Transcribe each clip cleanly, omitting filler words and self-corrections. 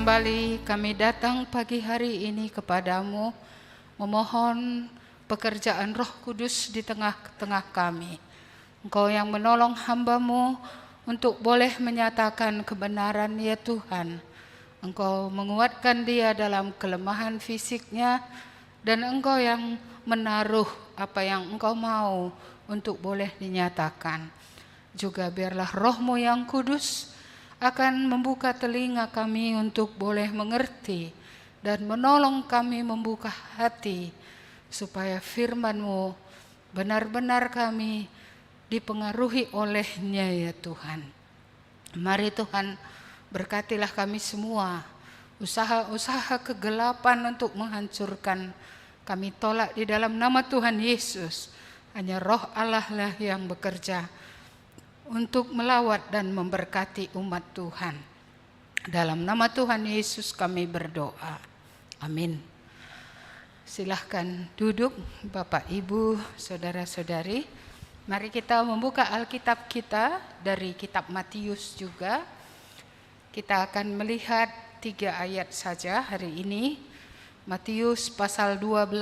kembali kami datang pagi hari ini kepadamu, memohon pekerjaan Roh Kudus di tengah-tengah kami. Engkau yang menolong hamba-Mu untuk boleh menyatakan kebenaran ya Tuhan. Engkau menguatkan dia dalam kelemahan fisiknya, dan Engkau yang menaruh apa yang Engkau mau untuk boleh dinyatakan. Juga biarlah Roh-Mu yang kudus akan membuka telinga kami untuk boleh mengerti dan menolong kami membuka hati supaya firman-Mu benar-benar kami dipengaruhi olehnya ya Tuhan. Mari Tuhan, berkatilah kami semua. Usaha-usaha kegelapan untuk menghancurkan kami tolak di dalam nama Tuhan Yesus. Hanya Roh Allah lah yang bekerja untuk melawat dan memberkati umat Tuhan. Dalam nama Tuhan Yesus kami berdoa. Amin. Silahkan duduk Bapak, Ibu, Saudara-saudari. Mari kita membuka Alkitab kita dari kitab Matius juga. Kita akan melihat 3 ayat saja hari ini. Matius pasal 12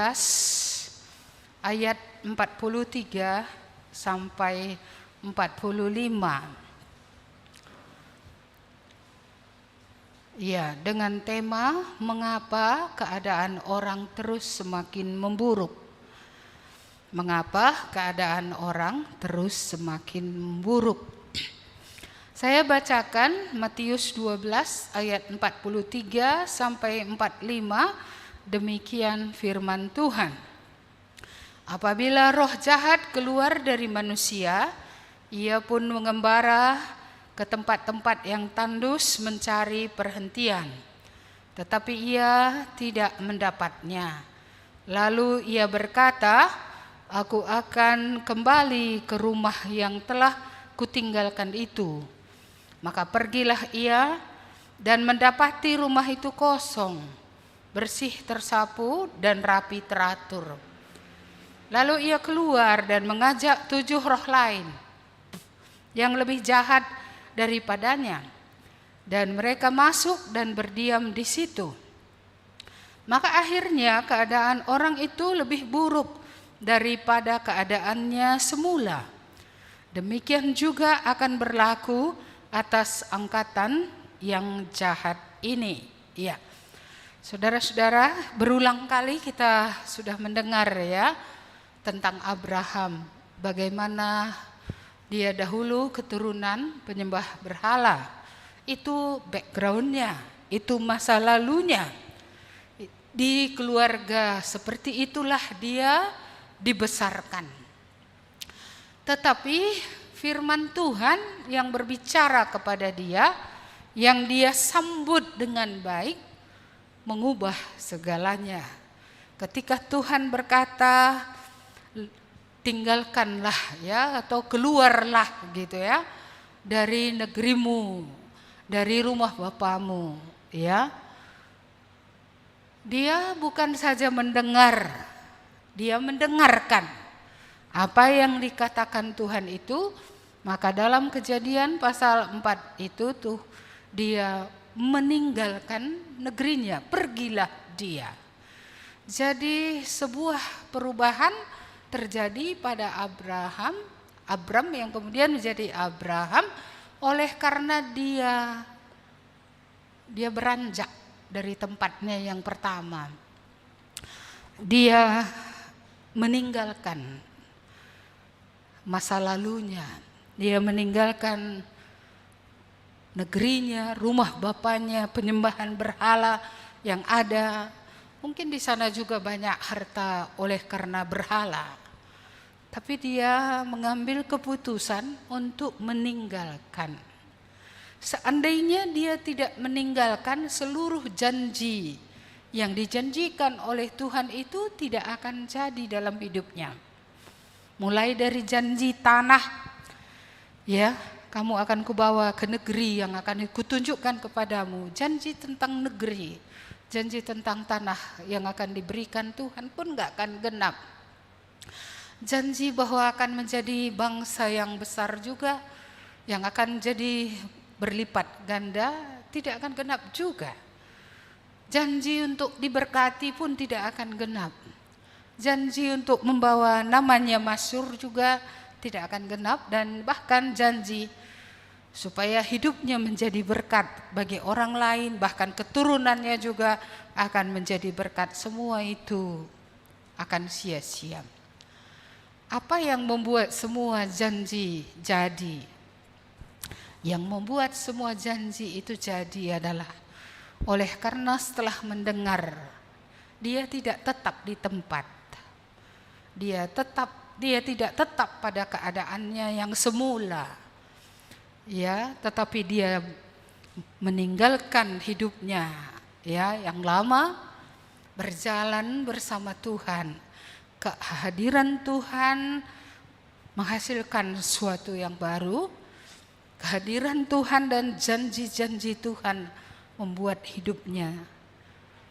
ayat 43 sampai 45. Ya, dengan tema mengapa keadaan orang terus semakin memburuk. Mengapa keadaan orang terus semakin memburuk. Saya bacakan Matius 12 ayat 43 sampai 45, demikian firman Tuhan. Apabila roh jahat keluar dari manusia, ia pun mengembara ke tempat-tempat yang tandus mencari perhentian, tetapi ia tidak mendapatnya. Lalu ia berkata, "Aku akan kembali ke rumah yang telah kutinggalkan itu." Maka pergilah ia dan mendapati rumah itu kosong, bersih tersapu dan rapi teratur. Lalu ia keluar dan mengajak 7 roh lain yang lebih jahat daripadanya, dan mereka masuk dan berdiam di situ. Maka akhirnya keadaan orang itu lebih buruk daripada keadaannya semula. Demikian juga akan berlaku atas angkatan yang jahat ini. Ya, saudara-saudara, berulang kali kita sudah mendengar ya tentang Abraham, bagaimana dia dahulu keturunan penyembah berhala. Itu backgroundnya, itu masa lalunya. Di keluarga seperti itulah dia dibesarkan. Tetapi firman Tuhan yang berbicara kepada dia, yang dia sambut dengan baik, mengubah segalanya. Ketika Tuhan berkata, tinggalkanlah ya, atau keluarlah gitu ya, dari negerimu, dari rumah bapamu ya. Dia bukan saja mendengar, dia mendengarkan apa yang dikatakan Tuhan itu. Maka dalam Kejadian pasal 4 itu tuh dia meninggalkan negerinya, pergilah dia. Jadi sebuah perubahan terjadi pada Abram yang kemudian menjadi Abraham, oleh karena dia beranjak dari tempatnya yang pertama. Dia meninggalkan masa lalunya, dia meninggalkan negerinya, rumah bapaknya, penyembahan berhala yang ada. Mungkin di sana juga banyak harta oleh karena berhala. Tapi dia mengambil keputusan untuk meninggalkan. Seandainya dia tidak meninggalkan, seluruh janji yang dijanjikan oleh Tuhan itu tidak akan jadi dalam hidupnya. Mulai dari janji tanah, ya, kamu akan kubawa ke negeri yang akan kutunjukkan kepadamu. Janji tentang negeri, janji tentang tanah yang akan diberikan Tuhan pun gak akan genap. Janji bahwa akan menjadi bangsa yang besar juga, yang akan jadi berlipat ganda, tidak akan genap juga. Janji untuk diberkati pun tidak akan genap. Janji untuk membawa namanya masyhur juga tidak akan genap, dan bahkan janji supaya hidupnya menjadi berkat bagi orang lain, bahkan keturunannya juga akan menjadi berkat, semua itu akan sia-sia. Apa yang membuat semua janji jadi? Yang membuat semua janji itu jadi adalah oleh karena setelah mendengar, dia tidak tetap di tempat. Dia tidak tetap pada keadaannya yang semula. Ya, tetapi dia meninggalkan hidupnya ya yang lama, berjalan bersama Tuhan. Kehadiran Tuhan menghasilkan sesuatu yang baru. Kehadiran Tuhan dan janji-janji Tuhan membuat hidupnya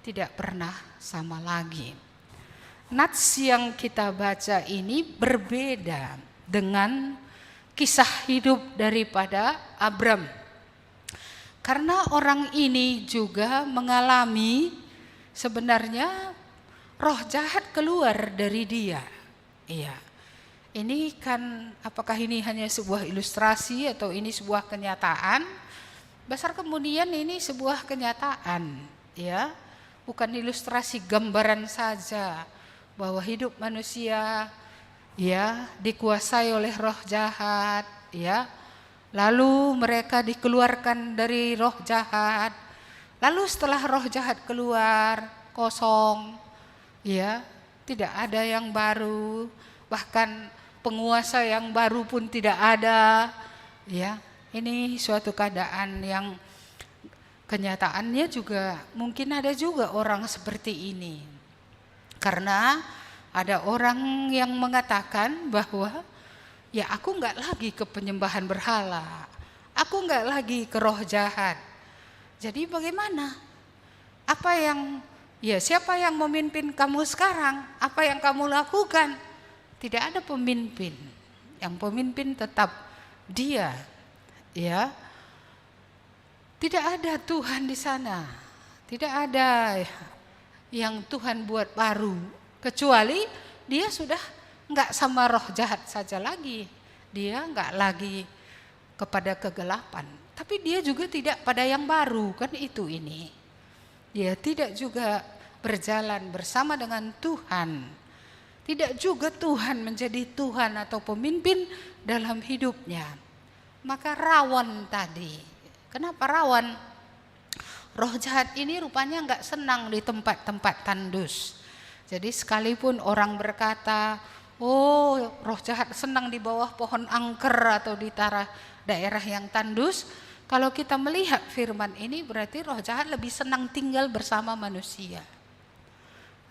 tidak pernah sama lagi. Nats yang kita baca ini berbeda dengan kisah hidup daripada Abram. Karena orang ini juga mengalami sebenarnya roh jahat keluar dari dia. Iya. Ini kan apakah ini hanya sebuah ilustrasi atau ini sebuah kenyataan? Besar kemudian ini sebuah kenyataan, ya, bukan ilustrasi gambaran saja bahwa hidup manusia, ya, dikuasai oleh roh jahat, ya, lalu mereka dikeluarkan dari roh jahat, lalu setelah roh jahat keluar kosong, ya, tidak ada yang baru, bahkan penguasa yang baru pun tidak ada, ya. Ini suatu keadaan yang kenyataannya juga mungkin ada juga orang seperti ini. Karena ada orang yang mengatakan bahwa ya aku enggak lagi ke penyembahan berhala, aku enggak lagi ke roh jahat. Jadi bagaimana? Siapa yang memimpin kamu sekarang? Apa yang kamu lakukan? Tidak ada pemimpin. Yang pemimpin tetap dia. Ya, tidak ada Tuhan di sana, tidak ada yang Tuhan buat baru, kecuali dia sudah enggak sama roh jahat saja lagi, dia enggak lagi kepada kegelapan, tapi dia juga tidak pada yang baru, kan itu ini. Dia tidak juga berjalan bersama dengan Tuhan, tidak juga Tuhan menjadi Tuhan atau pemimpin dalam hidupnya. Maka rawan tadi. Kenapa rawan? Roh jahat ini rupanya enggak senang di tempat-tempat tandus. Jadi sekalipun orang berkata, oh roh jahat senang di bawah pohon angker atau di daerah yang tandus. Kalau kita melihat firman ini berarti roh jahat lebih senang tinggal bersama manusia.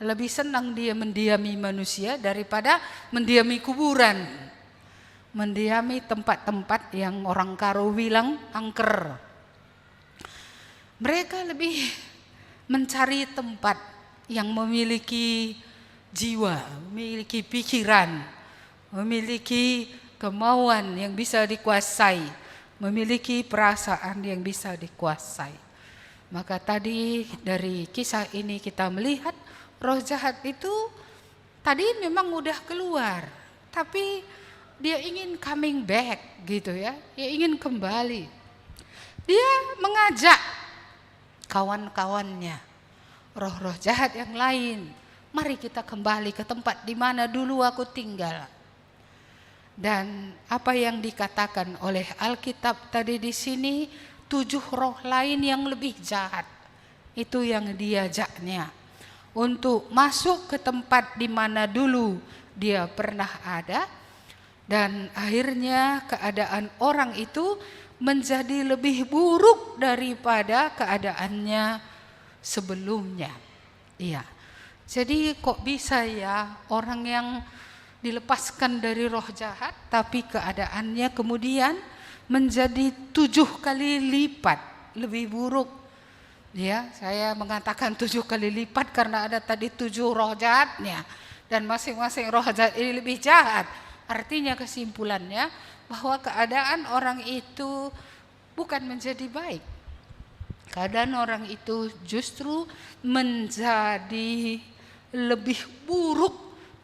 Lebih senang dia mendiami manusia daripada mendiami kuburan. Mendiami tempat-tempat yang orang Karo bilang angker. Mereka lebih mencari tempat yang memiliki jiwa, memiliki pikiran, memiliki kemauan yang bisa dikuasai, memiliki perasaan yang bisa dikuasai. Maka tadi dari kisah ini kita melihat roh jahat itu tadi memang udah keluar, tapi dia ingin coming back gitu ya, dia ingin kembali. Dia mengajak kawan-kawannya, roh-roh jahat yang lain, mari kita kembali ke tempat di mana dulu aku tinggal. Dan apa yang dikatakan oleh Alkitab tadi di sini, 7 roh lain yang lebih jahat, itu yang diajaknya untuk masuk ke tempat di mana dulu dia pernah ada. Dan akhirnya keadaan orang itu menjadi lebih buruk daripada keadaannya sebelumnya. Iya. Jadi kok bisa ya orang yang dilepaskan dari roh jahat tapi keadaannya kemudian menjadi 7 kali lipat lebih buruk. Ya, saya mengatakan 7 kali lipat karena ada tadi 7 roh jahatnya dan masing-masing roh jahat ini lebih jahat. Artinya kesimpulannya bahwa keadaan orang itu bukan menjadi baik. keadaan orang itu justru menjadi lebih buruk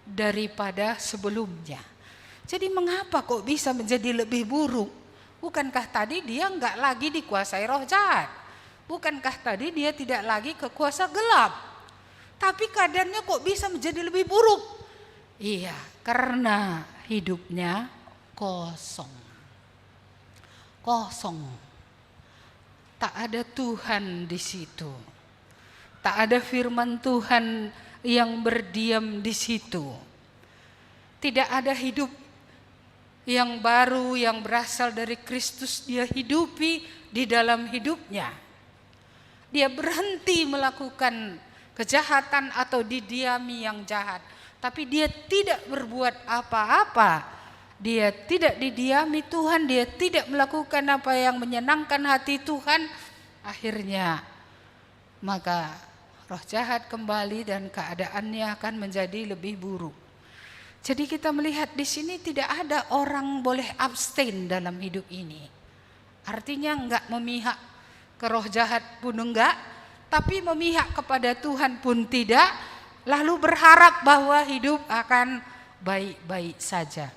daripada sebelumnya. Jadi mengapa kok bisa menjadi lebih buruk? Bukankah tadi dia enggak lagi dikuasai roh jahat? Bukankah tadi dia tidak lagi ke kuasa gelap? Tapi keadaannya kok bisa menjadi lebih buruk? Iya, karena hidupnya kosong. Kosong. Tak ada Tuhan di situ. Tak ada firman Tuhan yang berdiam di situ. Tidak ada hidup yang baru yang berasal dari Kristus dia hidupi di dalam hidupnya. Dia berhenti melakukan kejahatan atau didiami yang jahat, tapi dia tidak berbuat apa-apa. Dia tidak didiami Tuhan, dia tidak melakukan apa yang menyenangkan hati Tuhan. Akhirnya maka roh jahat kembali dan keadaannya akan menjadi lebih buruk. Jadi kita melihat di sini tidak ada orang boleh abstain dalam hidup ini. Artinya enggak memihak ke roh jahat pun enggak, tapi memihak kepada Tuhan pun tidak, lalu berharap bahwa hidup akan baik-baik saja.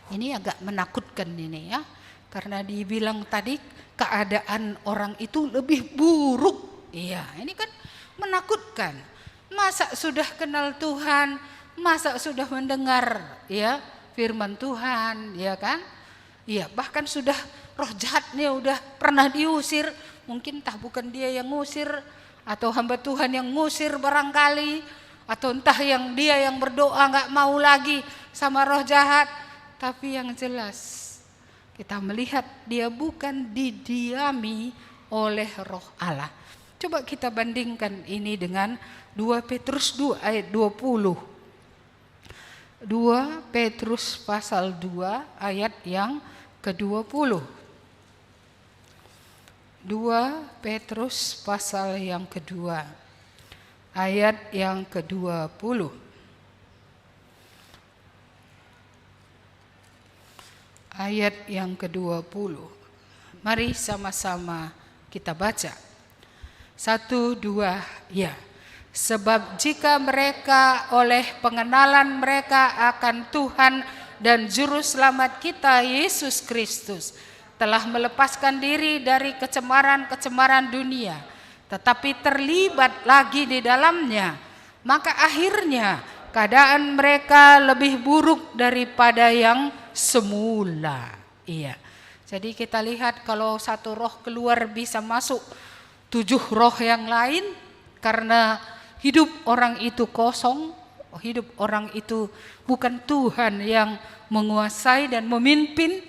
Ini agak menakutkan ini ya, karena dibilang tadi keadaan orang itu lebih buruk. Iya, ini kan menakutkan. Masa sudah kenal Tuhan, masa sudah mendengar ya firman Tuhan, ya kan? Iya, bahkan sudah roh jahatnya udah pernah diusir, mungkin entah bukan dia yang ngusir atau hamba Tuhan yang ngusir barangkali, atau entah yang dia yang berdoa nggak mau lagi sama roh jahat. Tapi yang jelas kita melihat dia bukan didiami oleh roh Allah. Coba kita bandingkan ini dengan 2 Petrus 2 ayat 20. 2 Petrus pasal 2 ayat yang ke-20. 2 Petrus pasal yang kedua ayat yang ke-20. Ayat yang ke-20. Mari sama-sama kita baca. 1, 2, ya. Sebab jika mereka oleh pengenalan mereka akan Tuhan dan Juru Selamat kita Yesus Kristus telah melepaskan diri dari kecemaran-kecemaran dunia, tetapi terlibat lagi di dalamnya, maka akhirnya keadaan mereka lebih buruk daripada yang semula. Iya. Jadi kita lihat kalau satu roh keluar bisa masuk 7 roh yang lain, karena hidup orang itu kosong, hidup orang itu bukan Tuhan yang menguasai dan memimpin,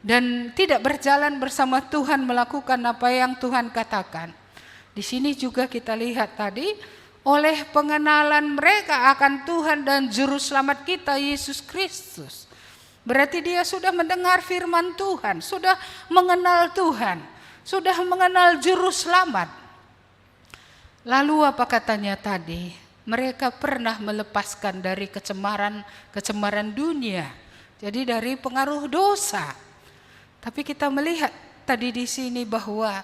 dan tidak berjalan bersama Tuhan melakukan apa yang Tuhan katakan. Di sini juga kita lihat tadi, oleh pengenalan mereka akan Tuhan dan Juru Selamat kita Yesus Kristus. Berarti dia sudah mendengar firman Tuhan, sudah mengenal Tuhan, sudah mengenal Juru Selamat. Lalu apa katanya tadi? Mereka pernah melepaskan dari kecemaran dunia. Jadi dari pengaruh dosa. Tapi kita melihat tadi di sini bahwa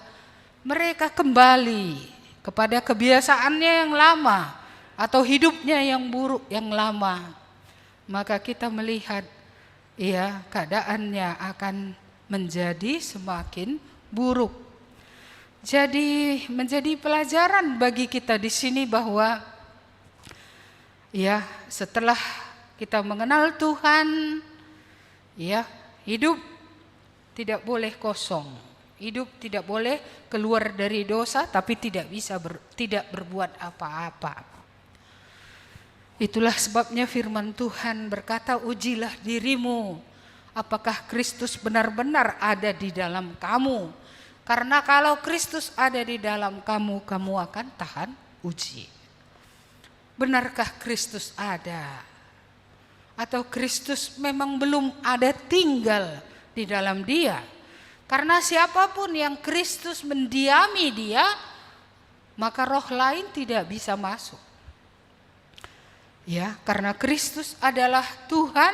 mereka kembali kepada kebiasaannya yang lama atau hidupnya yang buruk yang lama. Maka kita melihat ya keadaannya akan menjadi semakin buruk. Jadi menjadi pelajaran bagi kita di sini bahwa ya setelah kita mengenal Tuhan, ya hidup tidak boleh kosong. Hidup tidak boleh keluar dari dosa, tapi tidak berbuat apa-apa. Itulah sebabnya firman Tuhan berkata, ujilah dirimu, apakah Kristus benar-benar ada di dalam kamu. Karena kalau Kristus ada di dalam kamu, kamu akan tahan uji. Benarkah Kristus ada? Atau Kristus memang belum ada tinggal di dalam dia? Karena siapapun yang Kristus mendiami dia, maka roh lain tidak bisa masuk. Ya, karena Kristus adalah Tuhan,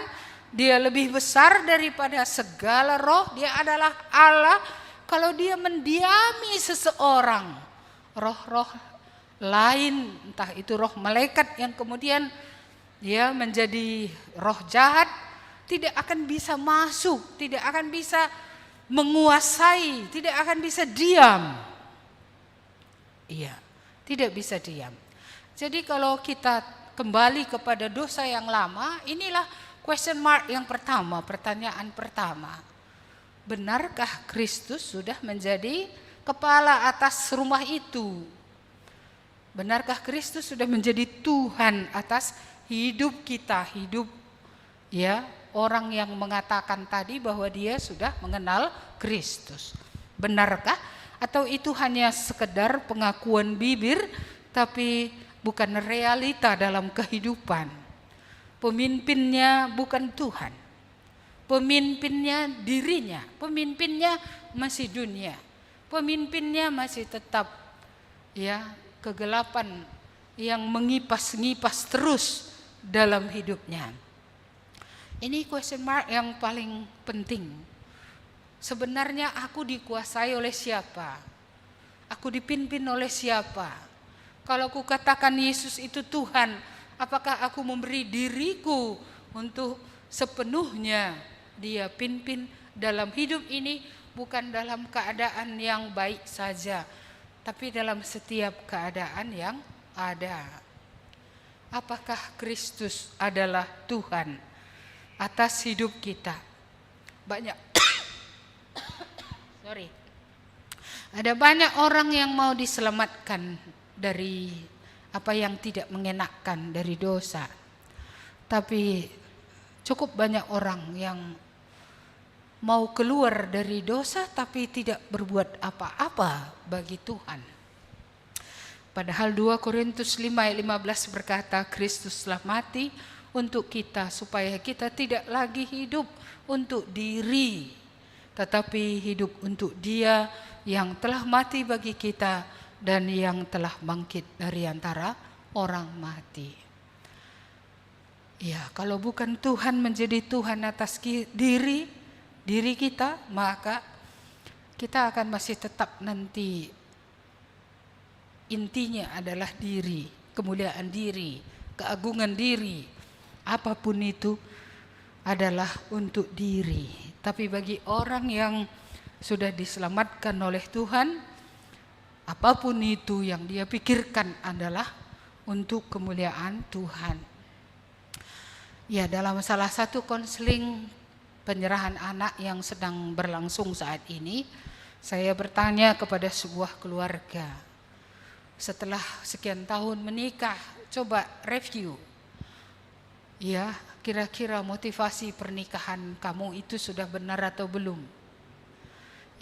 dia lebih besar daripada segala roh, dia adalah Allah, kalau dia mendiami seseorang, roh-roh lain, entah itu roh malaikat yang kemudian dia menjadi roh jahat, tidak akan bisa masuk, tidak akan bisa menguasai, tidak akan bisa diam. Iya, tidak bisa diam. Jadi kalau kita kembali kepada dosa yang lama, inilah question mark yang pertama, pertanyaan pertama. Benarkah Kristus sudah menjadi kepala atas rumah itu? Benarkah Kristus sudah menjadi Tuhan atas hidup kita, hidup ya orang yang mengatakan tadi bahwa dia sudah mengenal Kristus? Benarkah? Atau itu hanya sekedar pengakuan bibir tapi bukan realita dalam kehidupan? Pemimpinnya bukan Tuhan, pemimpinnya dirinya, pemimpinnya masih dunia, pemimpinnya masih tetap ya kegelapan yang mengipas-ngipas terus dalam hidupnya. Ini question mark yang paling penting. Sebenarnya aku dikuasai oleh siapa? Aku dipimpin oleh siapa? Kalau aku katakan Yesus itu Tuhan, apakah aku memberi diriku untuk sepenuhnya dia pimpin dalam hidup ini, bukan dalam keadaan yang baik saja, tapi dalam setiap keadaan yang ada. Apakah Kristus adalah Tuhan atas hidup kita? Ada banyak orang yang mau diselamatkan dari apa yang tidak mengenakkan, dari dosa. Tapi cukup banyak orang yang mau keluar dari dosa tapi tidak berbuat apa-apa bagi Tuhan. Padahal 2 Korintus 5 ayat 15 berkata, Kristus telah mati untuk kita supaya kita tidak lagi hidup untuk diri, tetapi hidup untuk Dia yang telah mati bagi kita dan yang telah bangkit dari antara orang mati. Ya, kalau bukan Tuhan menjadi Tuhan atas diri kita, maka kita akan masih tetap nanti intinya adalah diri, kemuliaan diri, keagungan diri, apapun itu adalah untuk diri. Tapi bagi orang yang sudah diselamatkan oleh Tuhan, apapun itu yang dia pikirkan adalah untuk kemuliaan Tuhan. Ya, dalam salah satu konseling penyerahan anak yang sedang berlangsung saat ini, saya bertanya kepada sebuah keluarga, setelah sekian tahun menikah, coba review. Ya, kira-kira motivasi pernikahan kamu itu sudah benar atau belum?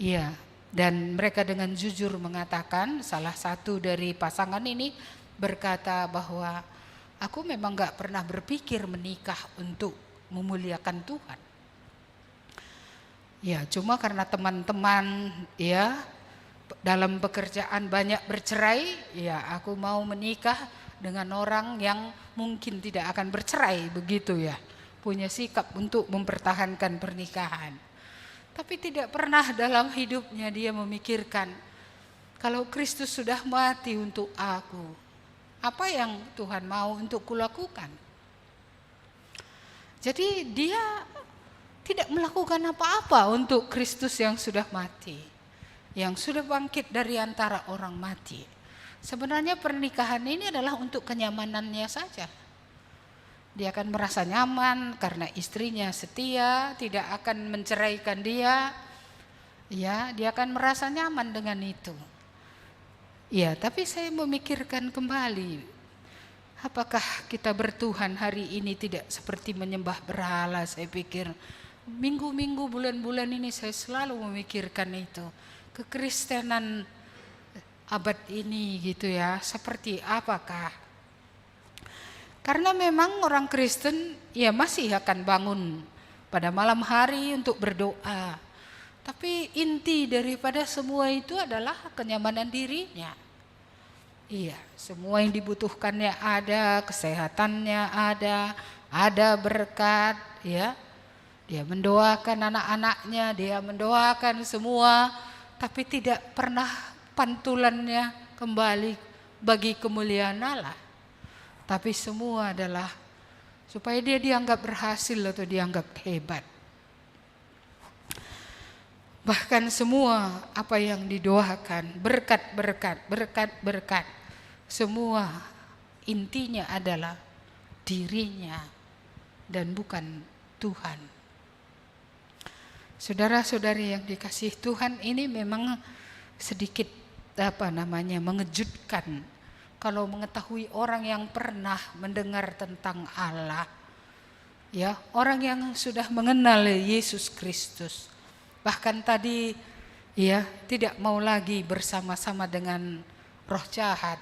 Ya, dan mereka dengan jujur mengatakan, salah satu dari pasangan ini berkata bahwa aku memang gak pernah berpikir menikah untuk memuliakan Tuhan. Ya, cuma karena teman-teman ya dalam pekerjaan banyak bercerai, ya aku mau menikah dengan orang yang mungkin tidak akan bercerai, begitu ya. Punya sikap untuk mempertahankan pernikahan. Tapi tidak pernah dalam hidupnya dia memikirkan, kalau Kristus sudah mati untuk aku, apa yang Tuhan mau untuk kulakukan? Jadi dia tidak melakukan apa-apa untuk Kristus yang sudah mati, yang sudah bangkit dari antara orang mati. Sebenarnya pernikahan ini adalah untuk kenyamanannya saja. Dia akan merasa nyaman karena istrinya setia, tidak akan menceraikan dia. Ya, dia akan merasa nyaman dengan itu. Ya, tapi saya memikirkan kembali, apakah kita bertuhan hari ini tidak seperti menyembah berhala? Saya pikir minggu-minggu, bulan-bulan ini saya selalu memikirkan itu. Kekristenan abad ini gitu ya, seperti apakah? Karena memang orang Kristen ya masih akan bangun pada malam hari untuk berdoa. Tapi inti daripada semua itu adalah kenyamanan dirinya. Iya, semua yang dibutuhkannya ada, kesehatannya ada berkat, ya. Dia mendoakan anak-anaknya, dia mendoakan semua. tapi tidak pernah pantulannya kembali bagi kemuliaan Allah. Tapi semua adalah supaya dia dianggap berhasil atau dianggap hebat. Bahkan semua apa yang didoakan, berkat, semua intinya adalah dirinya dan bukan Tuhan. Saudara-saudari yang dikasihi Tuhan, ini memang sedikit mengejutkan kalau mengetahui orang yang pernah mendengar tentang Allah, ya, orang yang sudah mengenal Yesus Kristus. Bahkan tadi ya tidak mau lagi bersama-sama dengan roh jahat.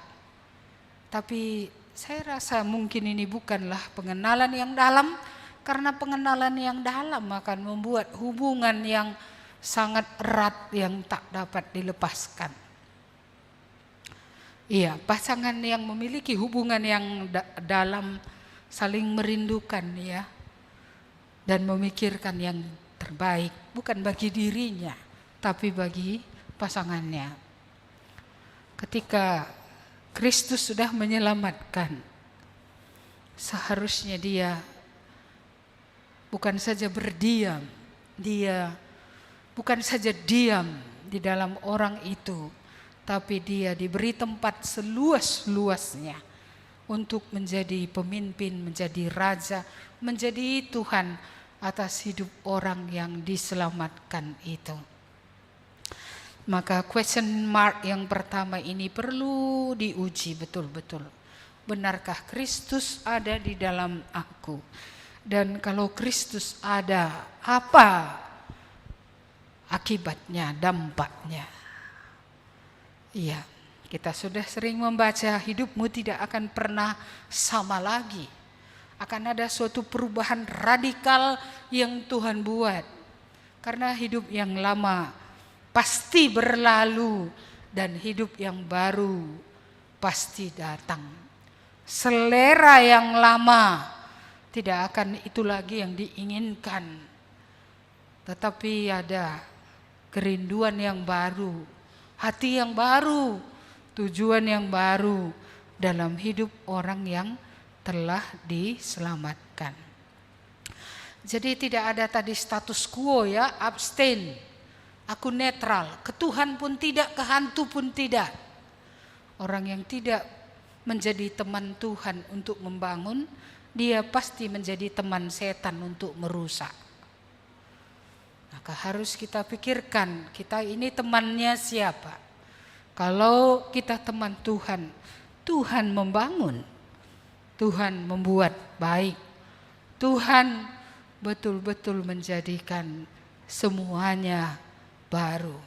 Tapi saya rasa mungkin ini bukanlah pengenalan yang dalam, karena pengenalan yang dalam akan membuat hubungan yang sangat erat yang tak dapat dilepaskan. Iya, pasangan yang memiliki hubungan yang dalam saling merindukan ya, dan memikirkan yang terbaik, bukan bagi dirinya, tapi bagi pasangannya. Ketika Kristus sudah menyelamatkan, seharusnya dia bukan saja berdiam, dia bukan saja diam di dalam orang itu, tapi dia diberi tempat seluas-luasnya untuk menjadi pemimpin, menjadi raja, menjadi Tuhan atas hidup orang yang diselamatkan itu. Maka question mark yang pertama ini perlu diuji betul-betul. Benarkah Kristus ada di dalam aku? Dan kalau Kristus ada, apa akibatnya, dampaknya? Iya, kita sudah sering membaca hidupmu tidak akan pernah sama lagi. Akan ada suatu perubahan radikal yang Tuhan buat. Karena hidup yang lama pasti berlalu dan hidup yang baru pasti datang. Selera yang lama tidak akan itu lagi yang diinginkan. Tetapi ada kerinduan yang baru, hati yang baru, tujuan yang baru dalam hidup orang yang telah diselamatkan. Jadi tidak ada tadi status quo ya, abstain, aku netral, ke Tuhan pun tidak, ke hantu pun tidak. Orang yang tidak menjadi teman Tuhan untuk membangun, dia pasti menjadi teman setan untuk merusak. Maka harus kita pikirkan, kita ini temannya siapa? Kalau kita teman Tuhan, Tuhan membangun, Tuhan membuat baik, Tuhan betul-betul menjadikan semuanya baru.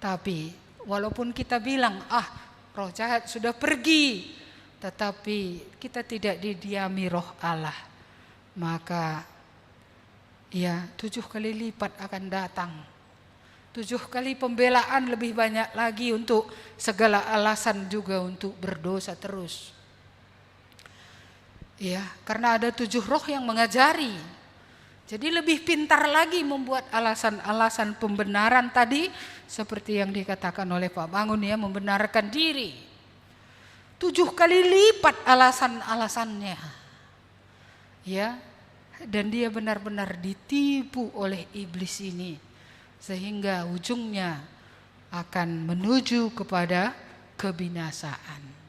Tapi walaupun kita bilang, roh jahat sudah pergi, tetapi kita tidak didiami roh Allah, maka ya 7 kali lipat akan datang. 7 kali pembelaan lebih banyak lagi untuk segala alasan juga untuk berdosa terus. Ya, karena ada 7 roh yang mengajari. Jadi lebih pintar lagi membuat alasan-alasan pembenaran tadi, seperti yang dikatakan oleh Pak Bangun ya, membenarkan diri. 7 kali lipat alasan-alasannya. Ya, dan dia benar-benar ditipu oleh iblis ini, sehingga ujungnya akan menuju kepada kebinasaan.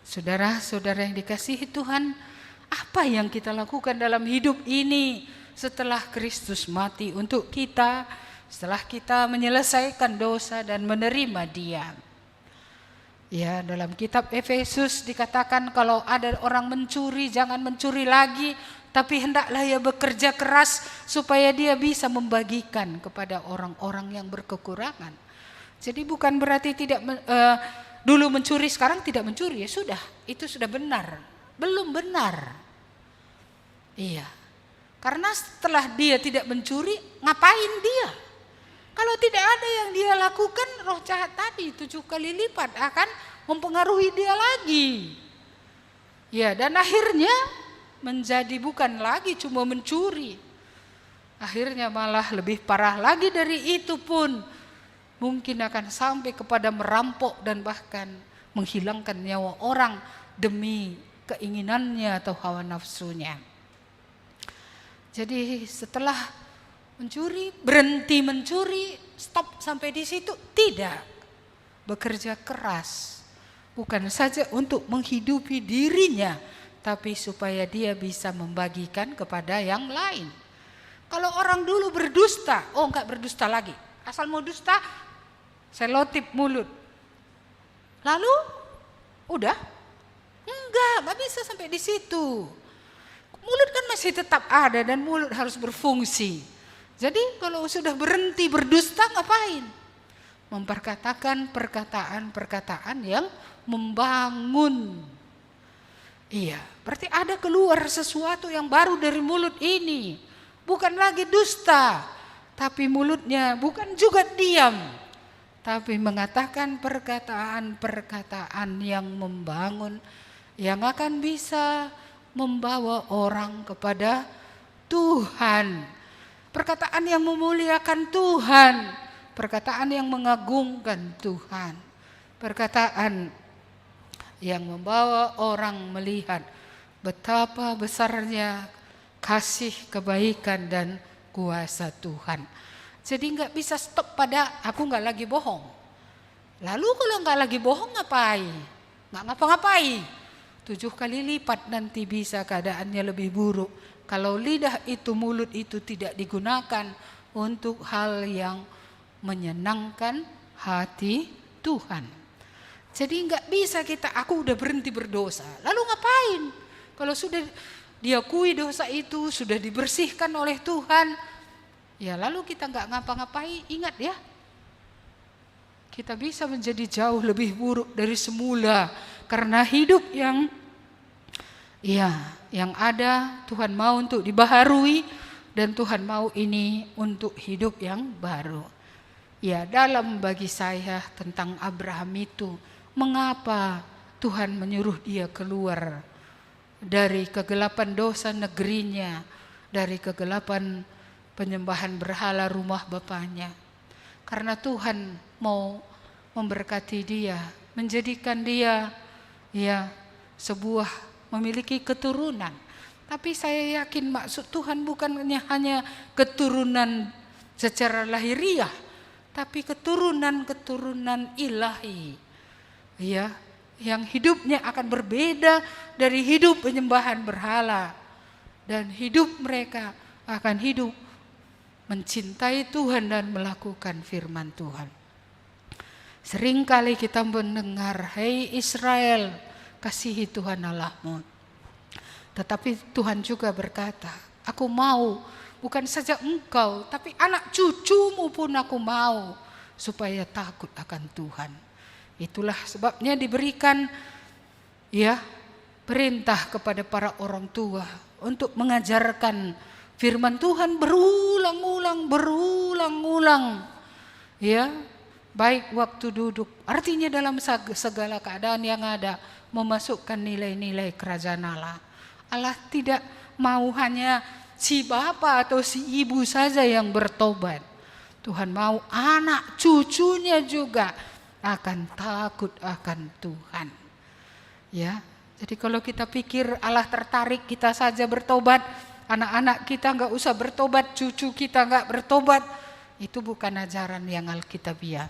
Saudara-saudara yang dikasihi Tuhan, apa yang kita lakukan dalam hidup ini setelah Kristus mati untuk kita, setelah kita menyelesaikan dosa dan menerima Dia? Ya, dalam kitab Efesus dikatakan kalau ada orang mencuri, jangan mencuri lagi, tapi hendaklah ia bekerja keras supaya dia bisa membagikan kepada orang-orang yang berkekurangan. Jadi bukan berarti dulu mencuri sekarang tidak mencuri, ya sudah, itu sudah benar. Belum benar. Iya. Karena setelah dia tidak mencuri, ngapain dia? Kalau tidak ada yang dia lakukan, roh jahat tadi 7 kali lipat akan mempengaruhi dia lagi. Ya, dan akhirnya menjadi bukan lagi cuma mencuri. Akhirnya malah lebih parah lagi dari itu pun. mungkin akan sampai kepada merampok dan bahkan menghilangkan nyawa orang demi keinginannya atau hawa nafsunya. Jadi setelah mencuri, berhenti mencuri, stop sampai di situ? Tidak. Bekerja keras, bukan saja untuk menghidupi dirinya, tapi supaya dia bisa membagikan kepada yang lain. Kalau orang dulu berdusta, oh enggak berdusta lagi. Asal mau dusta, selotip mulut. Lalu, udah? Enggak bisa sampai di situ. Mulut kan masih tetap ada dan mulut harus berfungsi. Jadi kalau sudah berhenti berdusta ngapain? Memperkatakan perkataan-perkataan yang membangun. Iya, berarti ada keluar sesuatu yang baru dari mulut ini. Bukan lagi dusta, tapi mulutnya bukan juga diam, tapi mengatakan perkataan-perkataan yang membangun, yang akan bisa membawa orang kepada Tuhan. Perkataan yang memuliakan Tuhan, perkataan yang mengagungkan Tuhan, perkataan yang membawa orang melihat betapa besarnya kasih, kebaikan dan kuasa Tuhan. Jadi nggak bisa stop pada aku nggak lagi bohong. Lalu kalau nggak lagi bohong ngapain? Nggak ngapa-ngapain. 7 kali lipat nanti bisa keadaannya lebih buruk. Kalau lidah itu, mulut itu tidak digunakan untuk hal yang menyenangkan hati Tuhan. Jadi nggak bisa kita, aku udah berhenti berdosa. Lalu ngapain? Kalau sudah diakui dosa itu, sudah dibersihkan oleh Tuhan, ya lalu kita nggak ngapa-ngapain, ingat ya, kita bisa menjadi jauh lebih buruk dari semula. Karena hidup yang ada, Tuhan mau untuk dibaharui, dan Tuhan mau ini untuk hidup yang baru. Ya, dalam bagi saya tentang Abraham itu, mengapa Tuhan menyuruh dia keluar dari kegelapan dosa negerinya, dari kegelapan penyembahan berhala rumah bapaknya. Karena Tuhan mau memberkati dia, menjadikan dia sebuah memiliki keturunan. Tapi saya yakin maksud Tuhan bukannya hanya keturunan secara lahiriah, tapi keturunan ilahi. Ya, yang hidupnya akan berbeda dari hidup penyembahan berhala, dan hidup mereka akan hidup mencintai Tuhan dan melakukan firman Tuhan. Seringkali kita mendengar, "Hei Israel, kasihi Tuhan Allahmu." Tetapi Tuhan juga berkata, "Aku mau bukan saja engkau, tapi anak cucumu pun aku mau supaya takut akan Tuhan." Itulah sebabnya diberikan perintah kepada para orang tua untuk mengajarkan firman Tuhan berulang-ulang. Ya, baik waktu duduk, artinya dalam segala keadaan yang ada, memasukkan nilai-nilai kerajaan Allah. Allah tidak mau hanya si bapak atau si ibu saja yang bertobat. Tuhan mau anak cucunya juga akan takut akan Tuhan. Ya, jadi kalau kita pikir Allah tertarik kita saja bertobat, anak-anak kita nggak usah bertobat, cucu kita nggak bertobat, itu bukan ajaran yang alkitabiah.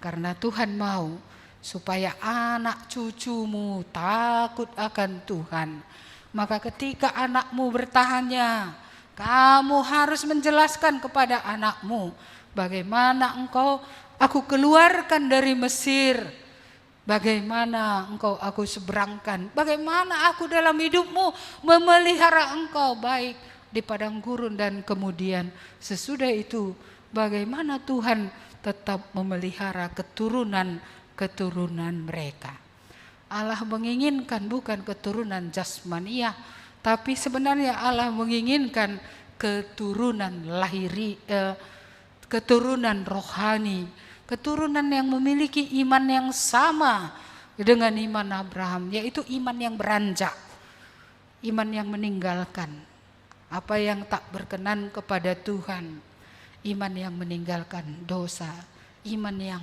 Karena Tuhan mau supaya anak cucumu takut akan Tuhan. Maka ketika anakmu bertanya, kamu harus menjelaskan kepada anakmu bagaimana aku keluarkan dari Mesir, bagaimana aku seberangkan, bagaimana aku dalam hidupmu memelihara engkau baik di padang gurun, dan kemudian sesudah itu bagaimana Tuhan tetap memelihara keturunan mereka. Allah menginginkan bukan keturunan jasmaniah, tapi sebenarnya Allah menginginkan keturunan keturunan rohani, keturunan yang memiliki iman yang sama dengan iman Abraham, yaitu iman yang beranjak, iman yang meninggalkan apa yang tak berkenan kepada Tuhan, iman yang meninggalkan dosa, iman yang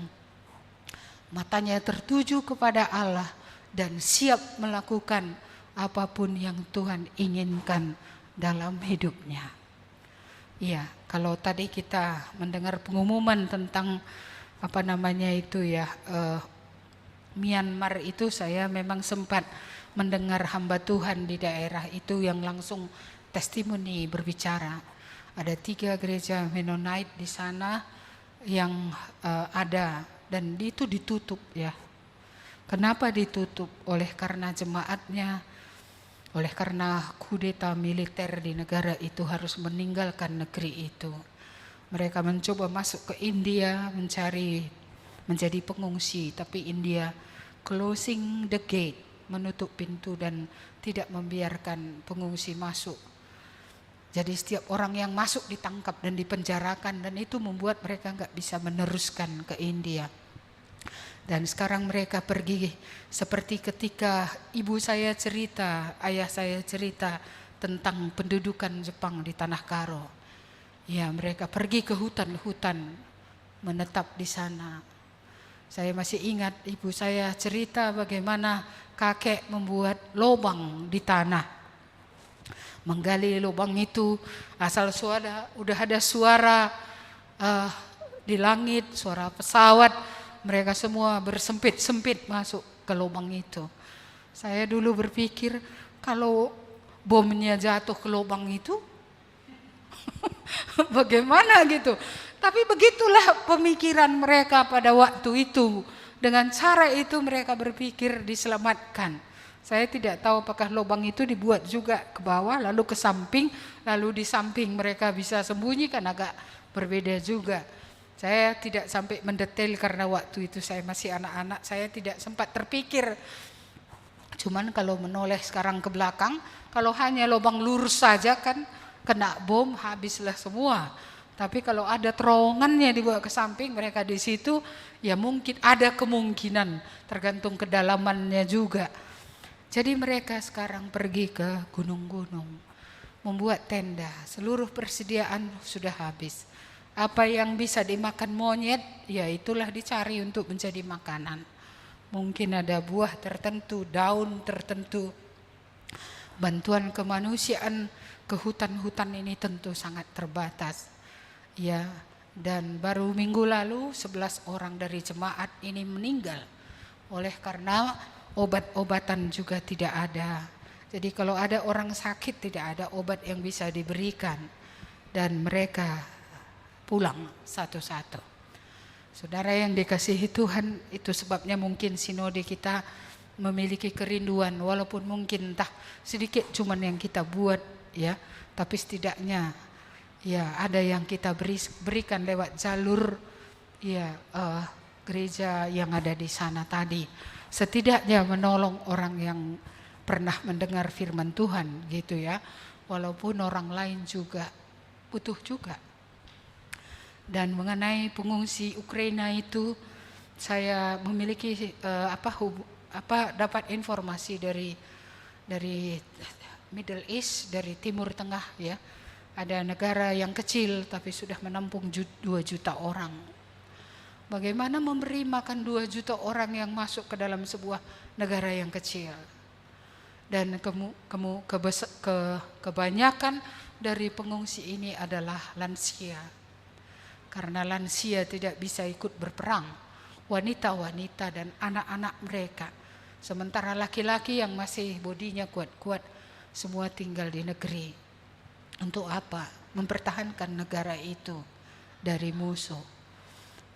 matanya tertuju kepada Allah dan siap melakukan apapun yang Tuhan inginkan dalam hidupnya. Ya, kalau tadi kita mendengar pengumuman tentang Myanmar itu, saya memang sempat mendengar hamba Tuhan di daerah itu yang langsung testimoni berbicara. Ada 3 gereja Mennonite di sana yang ada, dan itu ditutup ya. Kenapa ditutup? Oleh karena jemaatnya, oleh karena kudeta militer di negara itu harus meninggalkan negeri itu. Mereka mencoba masuk ke India menjadi pengungsi, tapi India closing the gate, menutup pintu dan tidak membiarkan pengungsi masuk. Jadi setiap orang yang masuk ditangkap dan dipenjarakan, dan itu membuat mereka nggak bisa meneruskan ke India. Dan sekarang mereka pergi seperti ketika ibu saya cerita, ayah saya cerita tentang pendudukan Jepang di Tanah Karo. Ya, mereka pergi ke hutan-hutan, menetap di sana. Saya masih ingat ibu saya cerita bagaimana kakek membuat lubang di tanah. Menggali lubang itu, asal udah ada suara di langit, suara pesawat. Mereka semua bersempit-sempit masuk ke lubang itu. Saya dulu berpikir kalau bomnya jatuh ke lubang itu, bagaimana gitu. Tapi begitulah pemikiran mereka pada waktu itu. Dengan cara itu mereka berpikir diselamatkan. Saya tidak tahu apakah lubang itu dibuat juga ke bawah, lalu ke samping, lalu di samping mereka bisa sembunyi, kan agak berbeda juga. Saya tidak sampai mendetail karena waktu itu saya masih anak-anak, saya tidak sempat terpikir. Cuman kalau menoleh sekarang ke belakang, kalau hanya lubang lurus saja kan kena bom, habislah semua. Tapi kalau ada terowongannya dibawa ke samping, mereka di situ, ya mungkin ada kemungkinan, tergantung kedalamannya juga. Jadi mereka sekarang pergi ke gunung-gunung, membuat tenda, seluruh persediaan sudah habis. Apa yang bisa dimakan monyet, ya itulah dicari untuk menjadi makanan. Mungkin ada buah tertentu, daun tertentu. Bantuan kemanusiaan ke hutan-hutan ini tentu sangat terbatas. Ya, dan baru minggu lalu 11 orang dari jemaat ini meninggal oleh karena obat-obatan juga tidak ada. Jadi kalau ada orang sakit tidak ada obat yang bisa diberikan, dan mereka pulang satu-satu. Saudara yang dikasihi Tuhan, itu sebabnya mungkin sinode kita memiliki kerinduan, walaupun mungkin entah sedikit cuman yang kita buat ya, tapi setidaknya ya ada yang kita berikan lewat jalur ya gereja yang ada di sana tadi. Setidaknya menolong orang yang pernah mendengar firman Tuhan gitu ya, walaupun orang lain juga butuh juga. Dan mengenai pengungsi Ukraina itu, saya memiliki dapat informasi dari Middle East, dari Timur Tengah ya. Ada negara yang kecil tapi sudah menampung 2 juta orang. Bagaimana memberi makan 2 juta orang yang masuk ke dalam sebuah negara yang kecil? Dan kebanyakan dari pengungsi ini adalah lansia. Karena lansia tidak bisa ikut berperang, wanita-wanita dan anak-anak mereka. Sementara laki-laki yang masih bodinya kuat-kuat semua tinggal di negeri. Untuk apa? Mempertahankan negara itu dari musuh.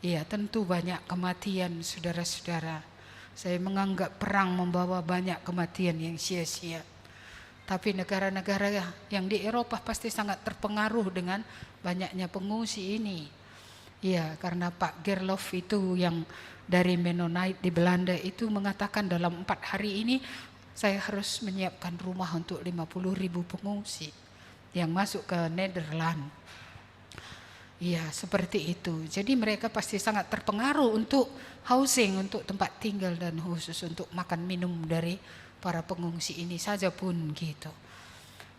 Iya, tentu banyak kematian saudara-saudara. Saya menganggap perang membawa banyak kematian yang sia-sia. Tapi negara-negara yang di Eropa pasti sangat terpengaruh dengan banyaknya pengungsi ini. Ya, karena Pak Gerlof itu yang dari Mennonite di Belanda itu mengatakan dalam 4 hari ini saya harus menyiapkan rumah untuk 50.000 pengungsi yang masuk ke Nederland. Ya, seperti itu. Jadi mereka pasti sangat terpengaruh untuk housing, untuk tempat tinggal, dan khusus untuk makan minum dari para pengungsi ini saja pun gitu.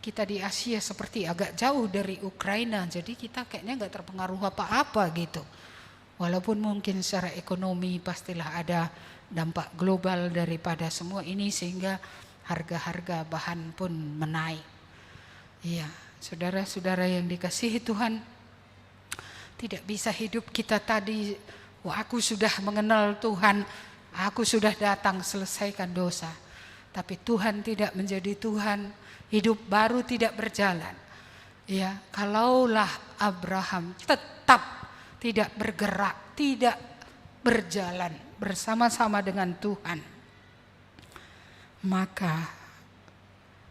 kita di Asia seperti agak jauh dari Ukraina, jadi kita kayaknya nggak terpengaruh apa-apa gitu. Walaupun mungkin secara ekonomi pastilah ada dampak global daripada semua ini sehingga harga-harga bahan pun menaik. Iya, saudara-saudara yang dikasihi Tuhan, tidak bisa hidup kita tadi, wah aku sudah mengenal Tuhan, aku sudah datang selesaikan dosa. Tapi Tuhan tidak menjadi Tuhan, hidup baru tidak berjalan. Ya, kalaulah Abraham tetap tidak bergerak, tidak berjalan bersama-sama dengan Tuhan, maka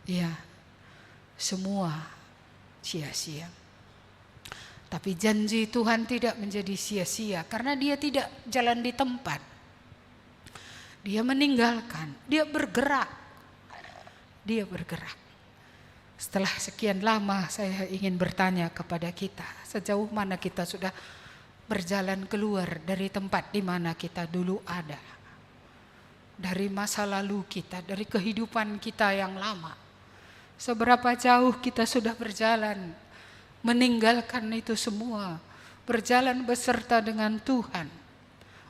ya semua sia-sia. Tapi janji Tuhan tidak menjadi sia-sia karena dia tidak jalan di tempat. Dia meninggalkan, dia bergerak. Dia bergerak. Setelah sekian lama saya ingin bertanya kepada kita, sejauh mana kita sudah berjalan keluar dari tempat di mana kita dulu ada. Dari masa lalu kita, dari kehidupan kita yang lama. Seberapa jauh kita sudah berjalan, meninggalkan itu semua, berjalan beserta dengan Tuhan,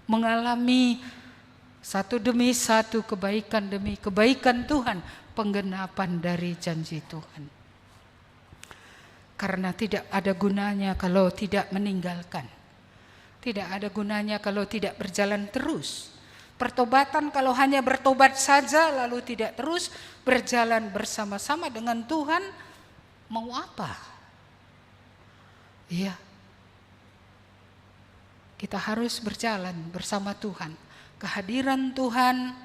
mengalami satu demi satu kebaikan demi kebaikan Tuhan, penggenapan dari janji Tuhan. Karena tidak ada gunanya kalau tidak meninggalkan. Tidak ada gunanya kalau tidak berjalan terus. Pertobatan kalau hanya bertobat saja lalu tidak terus berjalan bersama-sama dengan Tuhan, mau apa? Iya. Kita harus berjalan bersama Tuhan. Kehadiran Tuhan,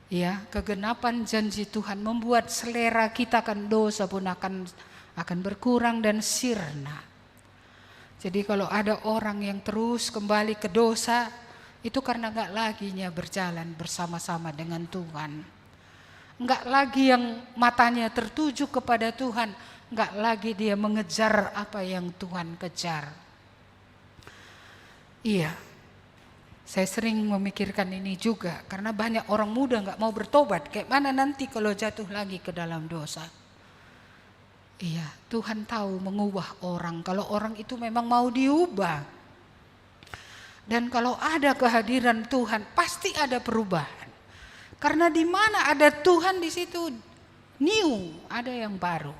ya, kegenapan janji Tuhan membuat selera kita akan dosa pun akan berkurang dan sirna. Jadi kalau ada orang yang terus kembali ke dosa, itu karena enggak laginya berjalan bersama-sama dengan Tuhan. Enggak lagi yang matanya tertuju kepada Tuhan, enggak lagi dia mengejar apa yang Tuhan kejar. Iya, saya sering memikirkan ini juga karena banyak orang muda enggak mau bertobat. Kayak mana nanti kalau jatuh lagi ke dalam dosa? Iya, Tuhan tahu mengubah orang kalau orang itu memang mau diubah. Dan kalau ada kehadiran Tuhan, pasti ada perubahan. Karena di mana ada Tuhan di situ new, ada yang baru.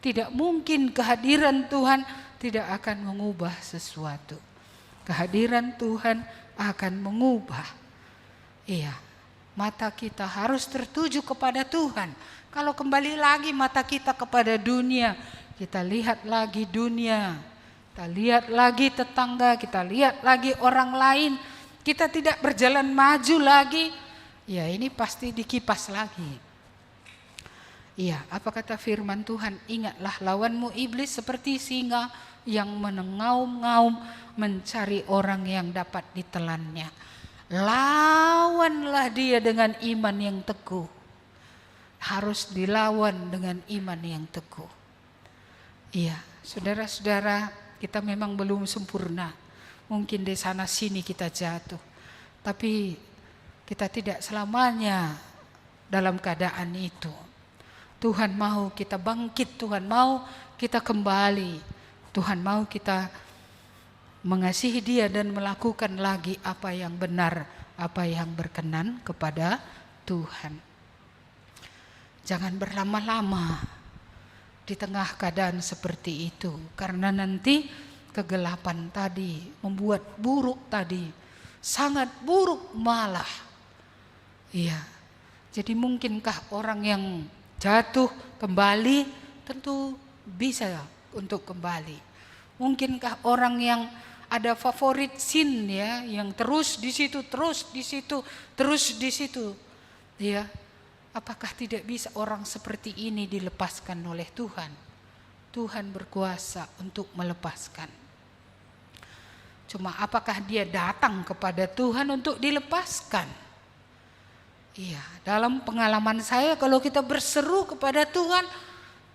Tidak mungkin kehadiran Tuhan tidak akan mengubah sesuatu. Kehadiran Tuhan akan mengubah. Iya, mata kita harus tertuju kepada Tuhan. Kalau kembali lagi mata kita kepada dunia, kita lihat lagi dunia, kita lihat lagi tetangga, kita lihat lagi orang lain, kita tidak berjalan maju lagi, ya ini pasti dikipas lagi. Iya, apa kata firman Tuhan? Ingatlah lawanmu iblis seperti singa yang menengaum-ngaum mencari orang yang dapat ditelannya. Lawanlah dia dengan iman yang teguh. Harus dilawan dengan iman yang teguh. Iya, saudara-saudara, kita memang belum sempurna. Mungkin di sana sini kita jatuh. Tapi kita tidak selamanya dalam keadaan itu. Tuhan mau kita bangkit, Tuhan mau kita kembali. Tuhan mau kita mengasihi Dia dan melakukan lagi apa yang benar, apa yang berkenan kepada Tuhan. Jangan berlama-lama di tengah keadaan seperti itu. Karena nanti kegelapan tadi membuat buruk tadi. Sangat buruk malah. Iya. Jadi mungkinkah orang yang jatuh kembali? Tentu bisa untuk kembali. Mungkinkah orang yang ada favorit sin ya, yang terus di situ, terus di situ, terus di situ. Ya. Apakah tidak bisa orang seperti ini dilepaskan oleh Tuhan? Tuhan berkuasa untuk melepaskan. Cuma apakah dia datang kepada Tuhan untuk dilepaskan? Iya, dalam pengalaman saya kalau kita berseru kepada Tuhan,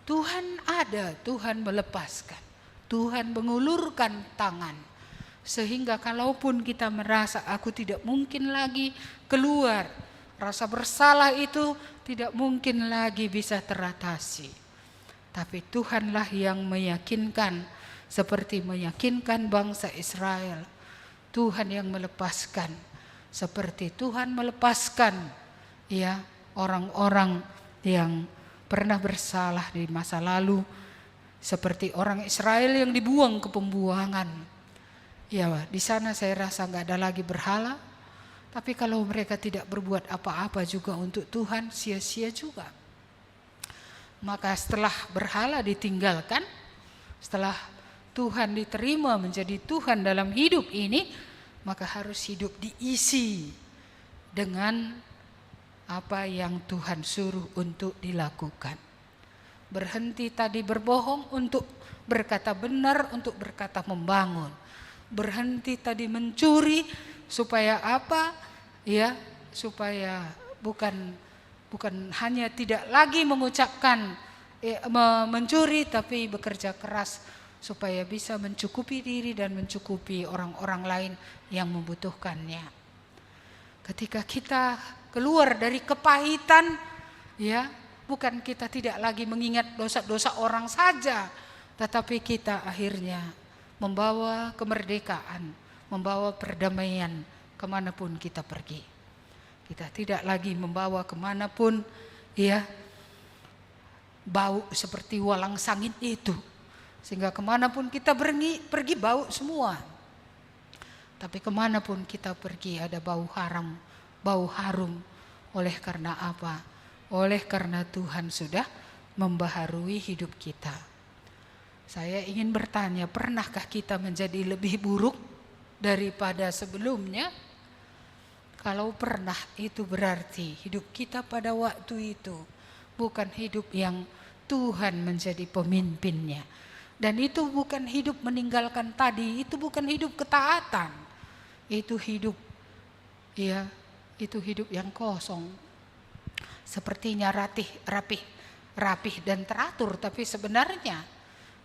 Tuhan ada, Tuhan melepaskan. Tuhan mengulurkan tangan. Sehingga kalaupun kita merasa aku tidak mungkin lagi keluar, rasa bersalah itu tidak mungkin lagi bisa teratasi. Tapi Tuhanlah yang meyakinkan, seperti meyakinkan bangsa Israel. Tuhan yang melepaskan, seperti Tuhan melepaskan ya orang-orang yang pernah bersalah di masa lalu, seperti orang Israel yang dibuang ke pembuangan. Ya, di sana saya rasa nggak ada lagi berhala. Tapi kalau mereka tidak berbuat apa-apa juga untuk Tuhan, sia-sia juga. Maka setelah berhala ditinggalkan, setelah Tuhan diterima menjadi Tuhan dalam hidup ini, maka harus hidup diisi dengan apa yang Tuhan suruh untuk dilakukan. Berhenti tadi berbohong untuk berkata benar, untuk berkata membangun. Berhenti tadi mencuri supaya apa? Ya, supaya bukan hanya tidak lagi mengucapkan mencuri, tapi bekerja keras supaya bisa mencukupi diri dan mencukupi orang-orang lain yang membutuhkannya. Ketika kita keluar dari kepahitan, ya, bukan kita tidak lagi mengingat dosa-dosa orang saja, tetapi kita akhirnya membawa kemerdekaan, membawa perdamaian kemanapun kita pergi. Kita tidak lagi membawa kemanapun ya bau seperti walang sangit itu, sehingga kemanapun kita pergi bau semua. Tapi kemanapun kita pergi ada bau harum. Oleh karena apa? Oleh karena Tuhan sudah membaharui hidup kita. Saya ingin bertanya, pernahkah kita menjadi lebih buruk daripada sebelumnya? Kalau pernah, itu berarti hidup kita pada waktu itu bukan hidup yang Tuhan menjadi pemimpinnya. Dan itu bukan hidup meninggalkan tadi, itu bukan hidup ketaatan. Itu hidup itu hidup yang kosong. Sepertinya rapih dan teratur, tapi sebenarnya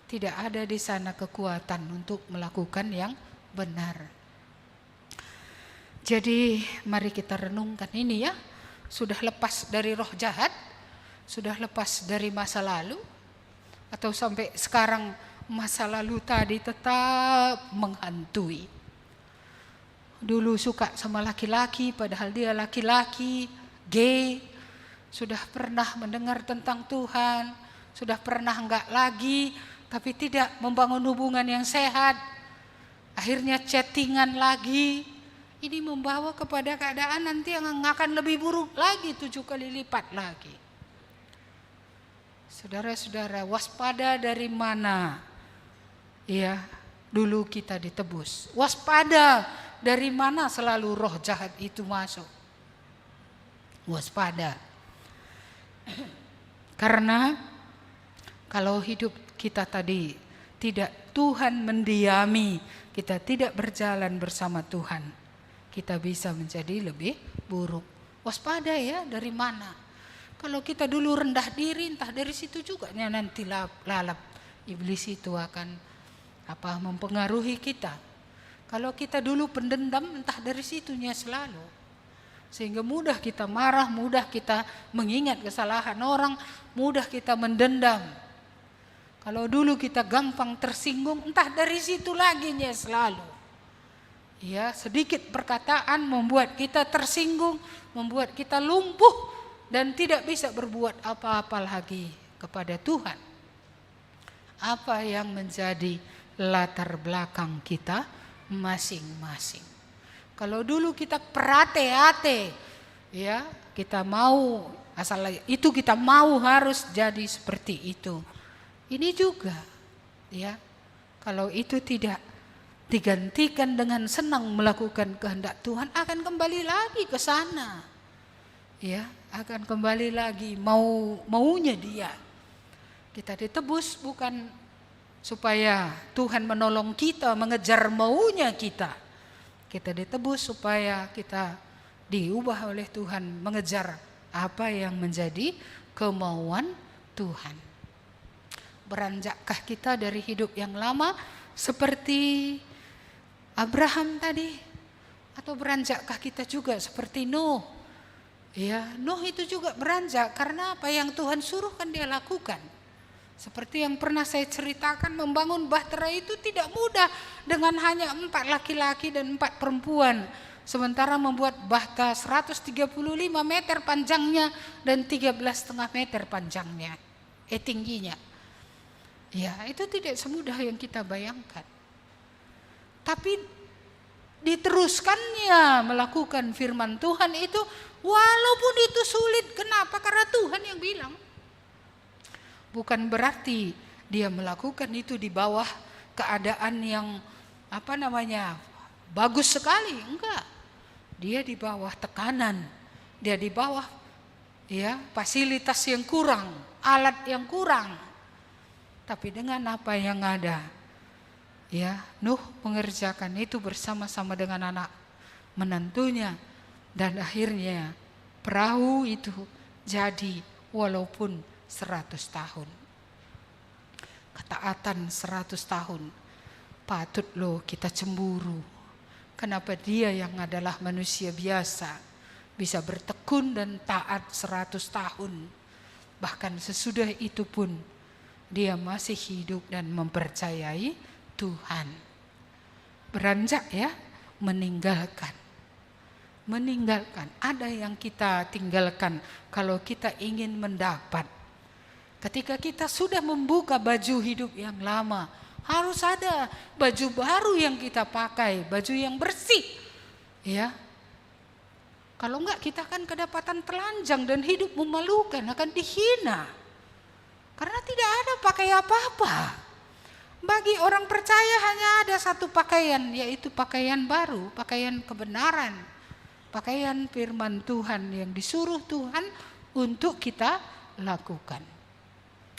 tidak ada di sana kekuatan untuk melakukan yang benar. Jadi mari kita renungkan ini ya. Sudah lepas dari roh jahat? Sudah lepas dari masa lalu? Atau sampai sekarang masa lalu tadi tetap menghantui? Dulu suka sama laki-laki padahal dia laki-laki, gay. Sudah pernah mendengar tentang Tuhan, sudah pernah enggak lagi, tapi tidak membangun hubungan yang sehat. Akhirnya chattingan lagi. Ini membawa kepada keadaan nanti yang akan lebih buruk lagi, 7 kali lipat lagi. Saudara-saudara, waspada dari mana ya dulu kita ditebus. Waspada dari mana selalu roh jahat itu masuk. Waspada. Karena kalau hidup kita tadi tidak Tuhan mendiami, kita tidak berjalan bersama Tuhan, kita bisa menjadi lebih buruk. Waspada ya, dari mana? Kalau kita dulu rendah diri, entah dari situ juga nanti lalap iblis itu akan mempengaruhi kita. Kalau kita dulu pendendam, entah dari situnya selalu. Sehingga mudah kita marah, mudah kita mengingat kesalahan orang, mudah kita mendendam. Kalau dulu kita gampang tersinggung, entah dari situ lagi selalu. Ya, sedikit perkataan membuat kita tersinggung, membuat kita lumpuh dan tidak bisa berbuat apa-apa lagi kepada Tuhan. Apa yang menjadi latar belakang kita masing-masing? Kalau dulu kita perhati-hati, ya, kita mau asal itu kita mau harus jadi seperti itu. Ini juga, ya, kalau itu tidak digantikan dengan senang melakukan kehendak Tuhan, akan kembali lagi ke sana. Ya, akan kembali lagi maunya dia. Kita ditebus bukan supaya Tuhan menolong kita mengejar maunya kita. Kita ditebus supaya kita diubah oleh Tuhan mengejar apa yang menjadi kemauan Tuhan. Beranjakkah kita dari hidup yang lama seperti Abraham tadi, atau beranjakkah kita juga seperti Nuh? Ya, Nuh itu juga beranjak karena apa yang Tuhan suruh kan dia lakukan. Seperti yang pernah saya ceritakan, membangun bahtera itu tidak mudah dengan hanya 4 laki-laki dan 4 perempuan. Sementara membuat bahtera 135 meter panjangnya dan 13,5 meter panjangnya, tingginya. Ya, itu tidak semudah yang kita bayangkan. Tapi diteruskannya melakukan firman Tuhan itu, walaupun itu sulit. Kenapa? Karena Tuhan yang bilang. Bukan berarti dia melakukan itu di bawah keadaan yang bagus sekali, enggak. Dia di bawah tekanan, dia di bawah fasilitas yang kurang, alat yang kurang. Tapi dengan apa yang ada, Nuh mengerjakan itu bersama-sama dengan anak menantunya, dan akhirnya perahu itu jadi walaupun 100 tahun. Ketaatan 100 tahun. Patut loh kita cemburu. Kenapa dia yang adalah manusia biasa bisa bertekun dan taat 100 tahun. Bahkan sesudah itu pun dia masih hidup dan mempercayai Tuhan. Beranjak meninggalkan. Ada yang kita tinggalkan kalau kita ingin mendapat. Ketika kita sudah membuka baju hidup yang lama, harus ada baju baru yang kita pakai, baju yang bersih. Kalau enggak, kita akan kedapatan telanjang dan hidup memalukan, akan dihina. Karena tidak ada pakai apa-apa. Bagi orang percaya hanya ada satu pakaian, yaitu pakaian baru, pakaian kebenaran. Pakaian firman Tuhan yang disuruh Tuhan untuk kita lakukan.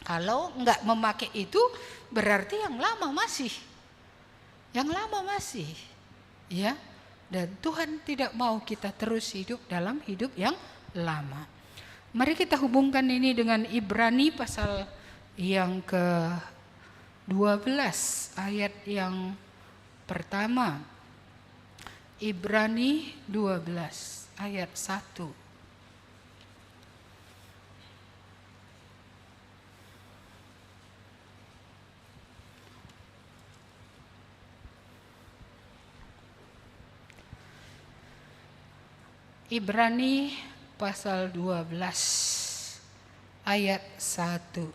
Kalau enggak memakai itu, berarti yang lama masih. Dan Tuhan tidak mau kita terus hidup dalam hidup yang lama. Mari kita hubungkan ini dengan Ibrani pasal yang ke-12 ayat yang pertama. Ibrani 12 ayat 1. Ibrani pasal 12 ayat 1.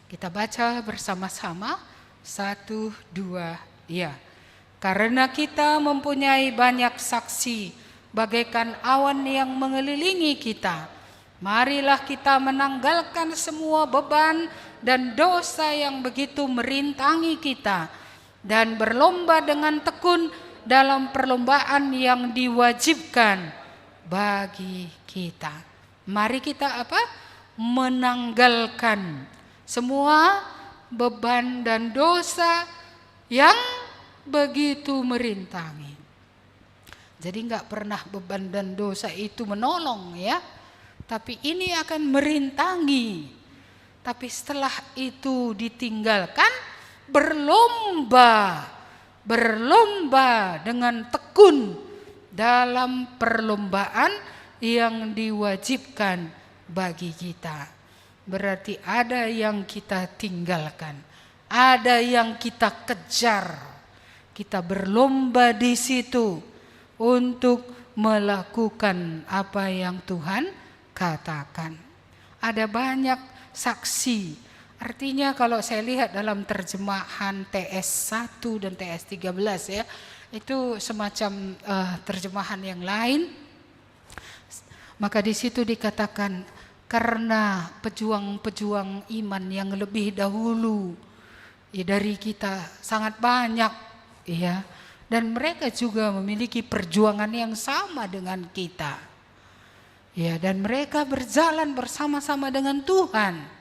Kita baca bersama-sama. 1, 2, ya. Karena kita mempunyai banyak saksi bagaikan awan yang mengelilingi kita. Marilah kita menanggalkan semua beban dan dosa yang begitu merintangi kita, dan berlomba dengan tekun dalam perlombaan yang diwajibkan bagi kita. Mari kita menanggalkan semua beban dan dosa yang begitu merintangi. Jadi enggak pernah beban dan dosa itu menolong tapi ini akan merintangi. Tapi setelah itu ditinggalkan, berlomba dengan tekun dalam perlombaan yang diwajibkan bagi kita. Berarti ada yang kita tinggalkan, ada yang kita kejar. Kita berlomba di situ untuk melakukan apa yang Tuhan katakan. Ada banyak saksi. Artinya kalau saya lihat dalam terjemahan TS 1 dan TS 13 itu semacam terjemahan yang lain. Maka di situ dikatakan karena pejuang-pejuang iman yang lebih dahulu dari kita sangat banyak dan mereka juga memiliki perjuangan yang sama dengan kita. Dan mereka berjalan bersama-sama dengan Tuhan.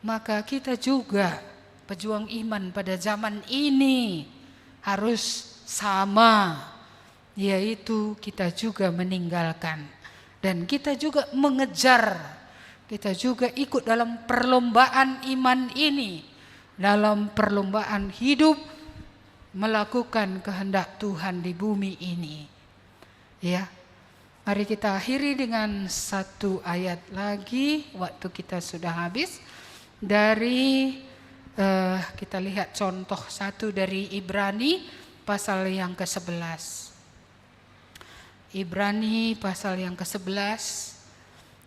Maka kita juga pejuang iman pada zaman ini harus sama, yaitu kita juga meninggalkan dan kita juga mengejar, kita juga ikut dalam perlombaan iman ini, dalam perlombaan hidup melakukan kehendak Tuhan di bumi ini. Mari kita akhiri dengan satu ayat lagi, waktu kita sudah habis. dari kita lihat contoh satu dari Ibrani pasal yang ke-11. Ibrani pasal yang ke-11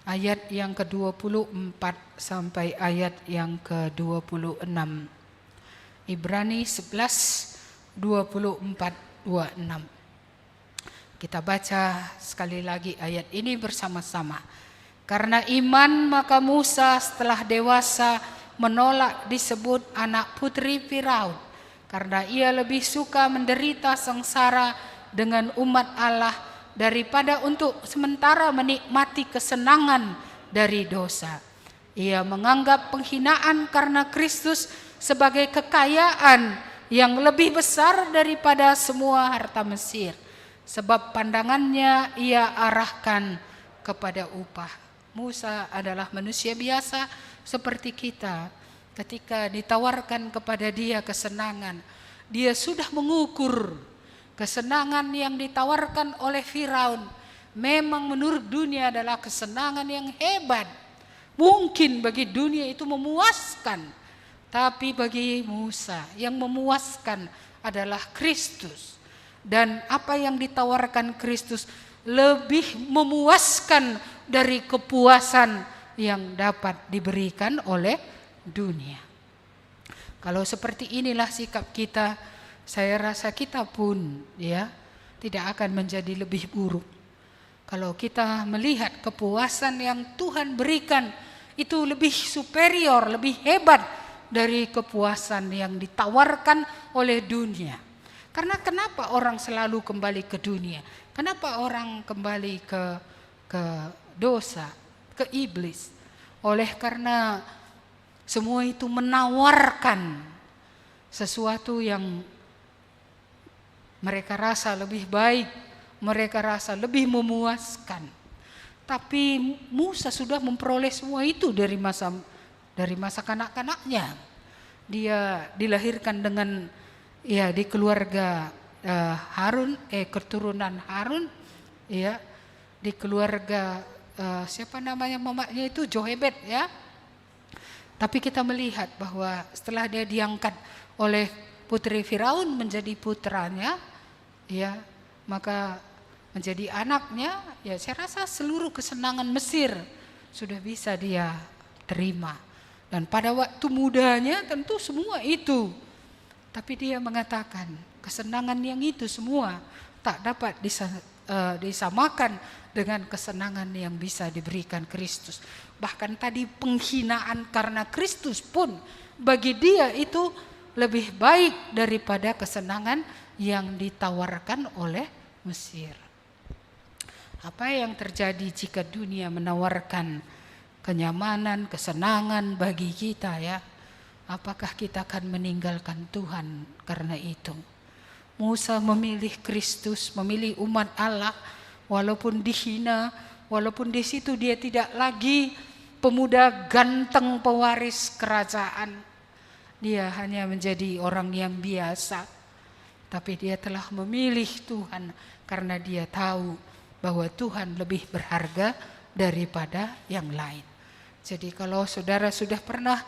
ayat yang ke-24 sampai ayat yang ke-26. Ibrani 11 24 26. Kita baca sekali lagi ayat ini bersama-sama. Karena iman maka Musa setelah dewasa menolak disebut anak putri Firaun, karena ia lebih suka menderita sengsara dengan umat Allah daripada untuk sementara menikmati kesenangan dari dosa. Ia menganggap penghinaan karena Kristus sebagai kekayaan yang lebih besar daripada semua harta Mesir. Sebab pandangannya ia arahkan kepada upah. Musa adalah manusia biasa seperti kita. Ketika ditawarkan kepada dia kesenangan, dia sudah mengukur kesenangan yang ditawarkan oleh Firaun. Memang menurut dunia adalah kesenangan yang hebat. Mungkin bagi dunia itu memuaskan. Tapi bagi Musa yang memuaskan adalah Kristus. Dan apa yang ditawarkan Kristus lebih memuaskan dari kepuasan yang dapat diberikan oleh dunia. Kalau seperti inilah sikap kita, saya rasa kita pun tidak akan menjadi lebih buruk. Kalau kita melihat kepuasan yang Tuhan berikan itu lebih superior, lebih hebat dari kepuasan yang ditawarkan oleh dunia. Karena kenapa orang selalu kembali ke dunia? Kenapa orang kembali ke dosa, ke iblis? Oleh karena semua itu menawarkan sesuatu yang mereka rasa lebih baik, mereka rasa lebih memuaskan. Tapi Musa sudah memperoleh semua itu dari masa kanak-kanaknya. Dia dilahirkan dengan di keluarga Harun, keturunan Harun, di keluarga siapa namanya mamanya itu Jochebed ya. Tapi kita melihat bahwa setelah dia diangkat oleh putri Firaun menjadi putranya, maka menjadi anaknya, saya rasa seluruh kesenangan Mesir sudah bisa dia terima. Dan pada waktu mudanya tentu semua itu. Tapi dia mengatakan kesenangan yang itu semua tak dapat disamakan dengan kesenangan yang bisa diberikan Kristus. Bahkan tadi penghinaan karena Kristus pun bagi dia itu lebih baik daripada kesenangan yang ditawarkan oleh Mesir. Apa yang terjadi jika dunia menawarkan kenyamanan, kesenangan bagi kita Apakah kita akan meninggalkan Tuhan karena itu? Musa memilih Kristus, memilih umat Allah, walaupun dihina, walaupun di situ dia tidak lagi pemuda ganteng pewaris kerajaan. Dia hanya menjadi orang yang biasa. Tapi dia telah memilih Tuhan karena dia tahu bahwa Tuhan lebih berharga daripada yang lain. Jadi kalau saudara sudah pernah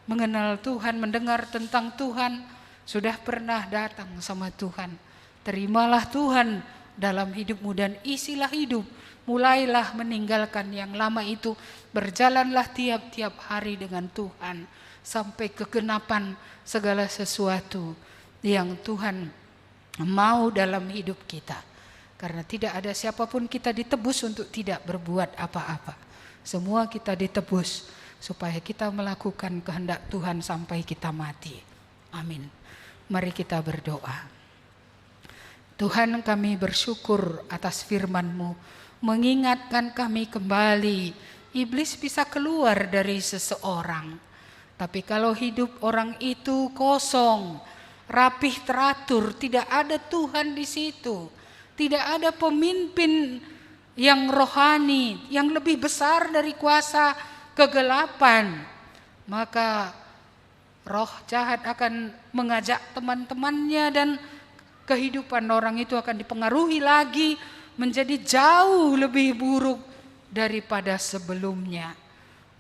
mengenal Tuhan, mendengar tentang Tuhan, sudah pernah datang sama Tuhan, terimalah Tuhan dalam hidupmu dan isilah hidup. Mulailah meninggalkan yang lama itu, berjalanlah tiap-tiap hari dengan Tuhan sampai kegenapan segala sesuatu yang Tuhan mau dalam hidup kita. Karena tidak ada siapapun kita ditebus untuk tidak berbuat apa-apa. Semua kita ditebus supaya kita melakukan kehendak Tuhan sampai kita mati. Amin. Mari kita berdoa. Tuhan, kami bersyukur atas firman-Mu, mengingatkan kami kembali, iblis bisa keluar dari seseorang. Tapi kalau hidup orang itu kosong, rapih teratur, tidak ada Tuhan di situ, tidak ada pemimpin yang rohani, yang lebih besar dari kuasa kegelapan, maka roh jahat akan mengajak teman-temannya dan kehidupan orang itu akan dipengaruhi lagi menjadi jauh lebih buruk daripada sebelumnya.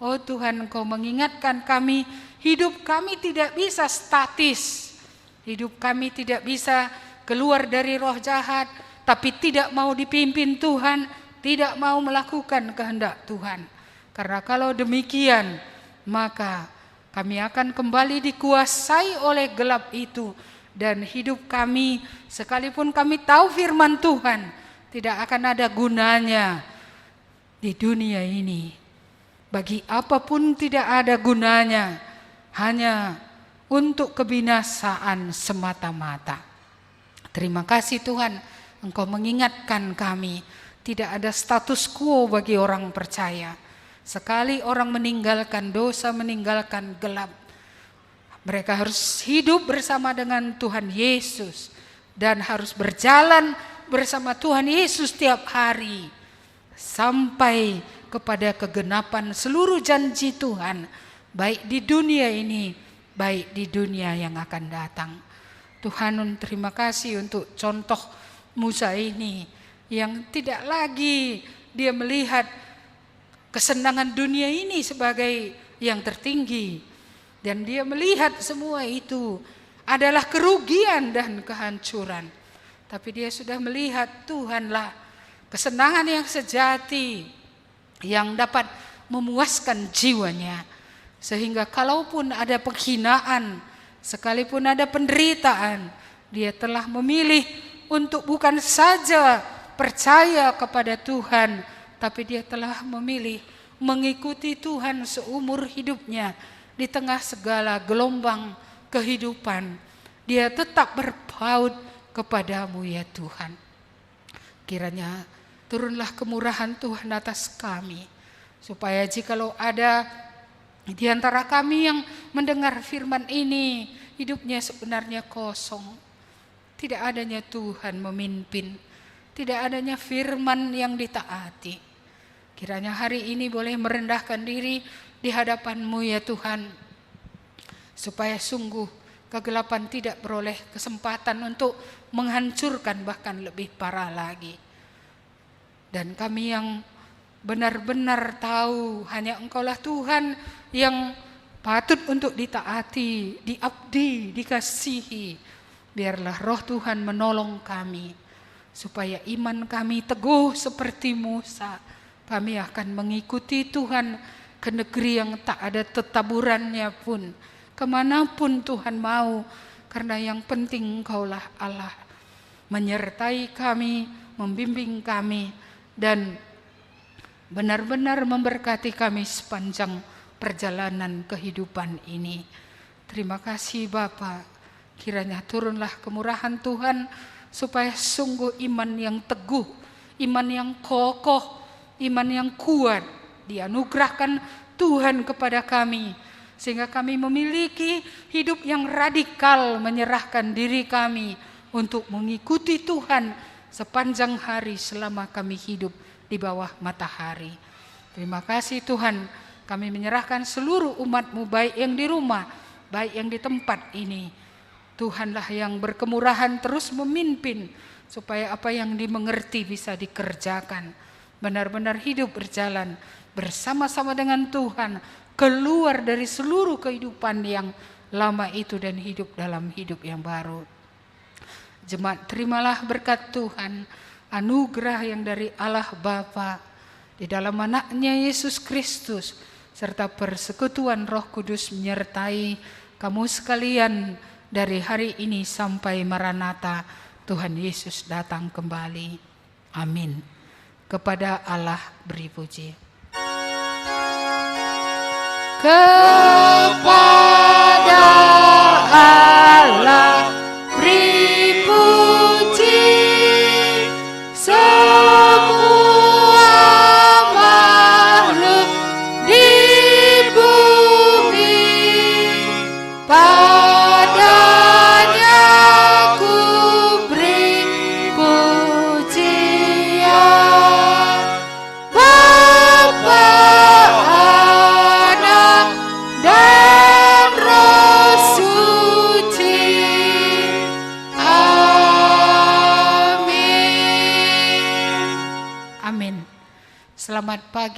Oh Tuhan, Engkau mengingatkan kami, hidup kami tidak bisa statis. Hidup kami tidak bisa keluar dari roh jahat, tapi tidak mau dipimpin Tuhan, tidak mau melakukan kehendak Tuhan. Karena kalau demikian, maka kami akan kembali dikuasai oleh gelap itu. Dan hidup kami, sekalipun kami tahu firman Tuhan, tidak akan ada gunanya di dunia ini. Bagi apapun tidak ada gunanya, hanya untuk kebinasaan semata-mata. Terima kasih Tuhan, Engkau mengingatkan kami, tidak ada status quo bagi orang percaya. Sekali orang meninggalkan dosa, meninggalkan gelap, mereka harus hidup bersama dengan Tuhan Yesus dan harus berjalan bersama Tuhan Yesus setiap hari sampai kepada kegenapan seluruh janji Tuhan, baik di dunia ini, baik di dunia yang akan datang. Tuhan, terima kasih untuk contoh Musa ini yang tidak lagi dia melihat kesenangan dunia ini sebagai yang tertinggi. Dan dia melihat semua itu adalah kerugian dan kehancuran. Tapi dia sudah melihat Tuhanlah kesenangan yang sejati yang dapat memuaskan jiwanya. Sehingga kalaupun ada penghinaan, sekalipun ada penderitaan, dia telah memilih untuk bukan saja percaya kepada Tuhan, tapi dia telah memilih mengikuti Tuhan seumur hidupnya. Di tengah segala gelombang kehidupan, dia tetap berpaut kepadamu ya Tuhan. Kiranya turunlah kemurahan Tuhan atas kami, supaya jikalau ada di antara kami yang mendengar firman ini, hidupnya sebenarnya kosong, tidak adanya Tuhan memimpin, tidak adanya firman yang ditaati. Kiranya hari ini boleh merendahkan diri di hadapan-Mu ya Tuhan, supaya sungguh kegelapan tidak beroleh kesempatan untuk menghancurkan, bahkan lebih parah lagi. Dan kami yang benar-benar tahu hanya Engkaulah Tuhan yang patut untuk ditaati, diabdi, dikasihi. Biarlah roh Tuhan menolong kami, supaya iman kami teguh seperti Musa. Kami akan mengikuti Tuhan ke negeri yang tak ada tetaburannya pun, kemanapun Tuhan mau, karena yang penting Engkaulah Allah, menyertai kami, membimbing kami, dan benar-benar memberkati kami sepanjang perjalanan kehidupan ini. Terima kasih Bapa, kiranya turunlah kemurahan Tuhan, supaya sungguh iman yang teguh, iman yang kokoh, iman yang kuat dianugerahkan Tuhan kepada kami, sehingga kami memiliki hidup yang radikal, menyerahkan diri kami untuk mengikuti Tuhan sepanjang hari selama kami hidup di bawah matahari. Terima kasih Tuhan, kami menyerahkan seluruh umat-Mu, baik yang di rumah, baik yang di tempat ini. Tuhanlah yang berkemurahan terus memimpin, supaya apa yang dimengerti bisa dikerjakan. Benar-benar hidup berjalan bersama-sama dengan Tuhan, keluar dari seluruh kehidupan yang lama itu dan hidup dalam hidup yang baru. Jemaat, terimalah berkat Tuhan, anugerah yang dari Allah Bapa, di dalam anaknya Yesus Kristus, serta persekutuan Roh Kudus menyertai kamu sekalian dari hari ini sampai Maranatha, Tuhan Yesus datang kembali. Amin. Kepada Allah beri puji. Kepada Allah beri puji, semua makhluk di bumi, padanya ku beri pujian. Bapa, Anak, dan Roh Suci. Amin. Amin. Selamat pagi.